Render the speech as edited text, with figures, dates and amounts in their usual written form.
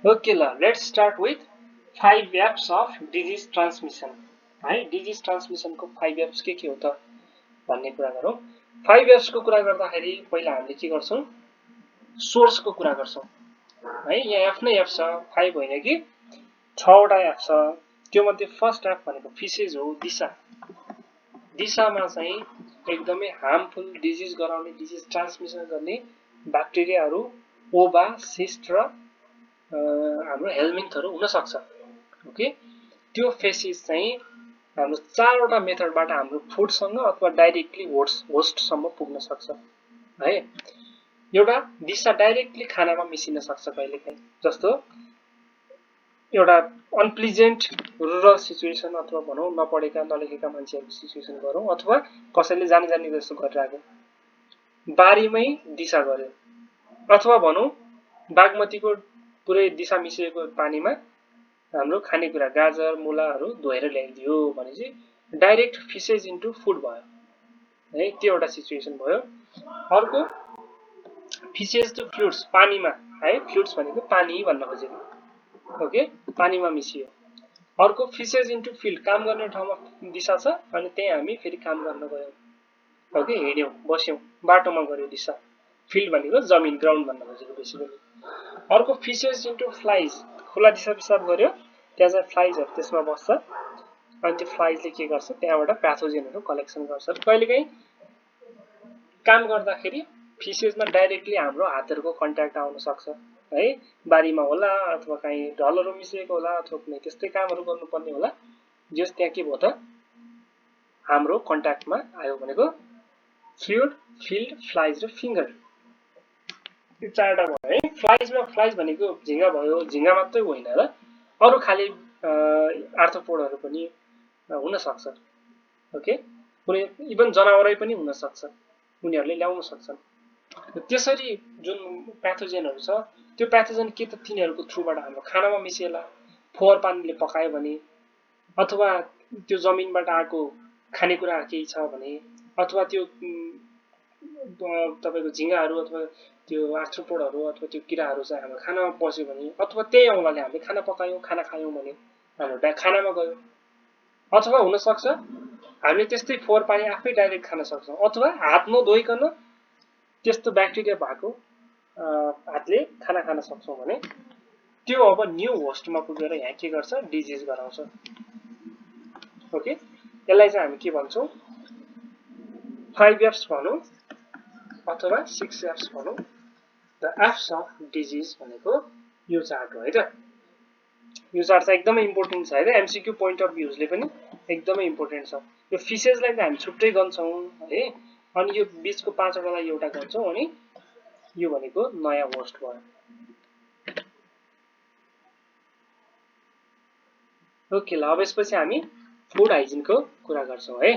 Okay ल let's start with 5 apps of disease transmission है। Disease ट्रान्समिसनको 5 apps के हो त भन्ने कुरा गरौँ। 5 एप्सको कुरा गर्दाखेरि पहिला हामीले के गर्छौँ, सोर्सको कुरा गर्छौँ है। यहाँ एफ नै एप छ, 5 होइन कि 6 वटा एप छ। त्यो मध्ये फर्स्ट एप भनेको फिसेज हो, दिशा। दिशामा चाहिँ एकदमै हार्मफुल डिजिज गराउने, डिजिज ट्रान्समिसन गर्ने ब्याक्टेरियाहरू ओबा, सिस्ट र हाम्रो हेलमिन्थहरू हुन सक्छ। ओके, त्यो फेसिस चाहिँ हाम्रो 4 वटा मेथडबाट हाम्रो फुडसँग अथवा डाइरेक्टली होस्टसम्म पुग्न सक्छ है। एउटा दिशा डाइरेक्टली खानामा मिसिन सक्छ कहिलेकाहीँ, जस्तो एउटा अनप्लिजेन्ट रुरल सिचुएसन अथवा भनौँ नपढेका नलेखेका मान्छेहरूको सिचुएसन गरौँ, अथवा कसैले जानी जानी जस्तो गरिरहेको बारीमै दिशा गर्यो, अथवा भनौँ बागमतीको पुरै दिशा मिसिएको पानीमा हाम्रो खानेकुरा गाजर मुलाहरू धोएर ल्याइदियो भनेपछि डाइरेक्ट फिसेज इन्टु फुड भयो है। त्यो एउटा सिचुएसन भयो। अर्को फिसेज टु फ्लुइड्स, पानीमा है। फ्लुइड्स भनेको पानी भन्न खोजेको, ओके, पानीमा मिसियो। अर्को फिसेज इन्टु फिल्ड, काम गर्ने ठाउँमा दिशा छ अनि त्यही हामी फेरि काम गर्न गयौँ, ओके, हिँड्यौँ बस्यौँ, बाटोमा गयो दिशा। फिल्ड भनेको जमिन, ग्राउन्ड भन्न खोजेको बेसिकली। अर्को फिसेज इन्टु फ्लाइज, खुला दिशा पिसाब गर्यो, त्यहाँ चाहिँ फ्लाइजहरू त्यसमा बस्छ अनि त्यो फ्लाइजले के गर्छ, त्यहाँबाट प्याथोजेनहरू कलेक्सन गर्छ। कहिलेकाहीँ काम गर्दाखेरि फिसेजमा डाइरेक्टली हाम्रो हातहरूको कन्ट्याक्ट आउन सक्छ है। बारीमा होला अथवा कहीँ ढलहरू मिसिएको होला अथवा कुनै त्यस्तै कामहरू गर्नुपर्ने होला, जस त्यहाँ के भयो त हाम्रो कन्ट्याक्टमा आयो भनेको फ्लुइड, फिल्ड, फ्लाइज र फिङ्गर, यो 4वटा भयो है। फ्लाइज भनेको झिँगा भयो, झिँगा मात्रै होइन र अरू खाली आर्थ्रोपोडहरू पनि हुन सक्छ, ओके, कुनै इभन जनावरै पनि हुन सक्छ, उनीहरूले ल्याउन सक्छन्। त्यसरी जुन प्याथोजेनहरू छ त्यो प्याथोजेन के त तिनीहरूको थ्रुबाट हाम्रो खानामा मिसिएला, फोहोर पानीले पकायो भने, अथवा त्यो जमिनबाट आएको खानेकुरा केही छ भने, अथवा त्यो तपाईँको झिँगाहरू अथवा त्यो आर्थ्रोपोडहरू अथवा त्यो किराहरू चाहिँ हाम्रो खानामा पस्यो भने, अथवा त्यही औँलाले हामीले खाना पकायौँ, खाना खायौँ भने हाम्रो खानामा गयो, अथवा हुनसक्छ हामीले त्यस्तै फोहोर पानी आफै डाइरेक्ट खान सक्छौँ, अथवा हात नधोइकन त्यस्तो ब्याक्टेरिया भएको हातले खाना खान सक्छौँ भने त्यो अब न्यू होस्टमा पुगेर यहाँ के गर्छ, डिजिज गराउँछ, ओके। यसलाई चाहिँ हामी के भन्छौँ, 5 एप्स भनौँ अथवा 6 एप्स भनौँ। द एप्स अफ डिजिज भनेको यो चार्ट हो है त। यो चार्ट चाहिँ एकदमै इम्पोर्टेन्ट छ है त, एमसिक्यू पोइन्ट अफ भ्यूजले पनि एकदमै इम्पोर्टेन्ट छ। यो फिसेजलाई चाहिँ हामी छुट्टै गन्छौँ है, अनि यो बिचको 5 वटालाई एउटा गन्छौँ, अनि यो भनेको नयाँ होस्ट भयो, ओके ल। अब यसपछि हामी फुड हाइजिनको कुरा गर्छौँ है।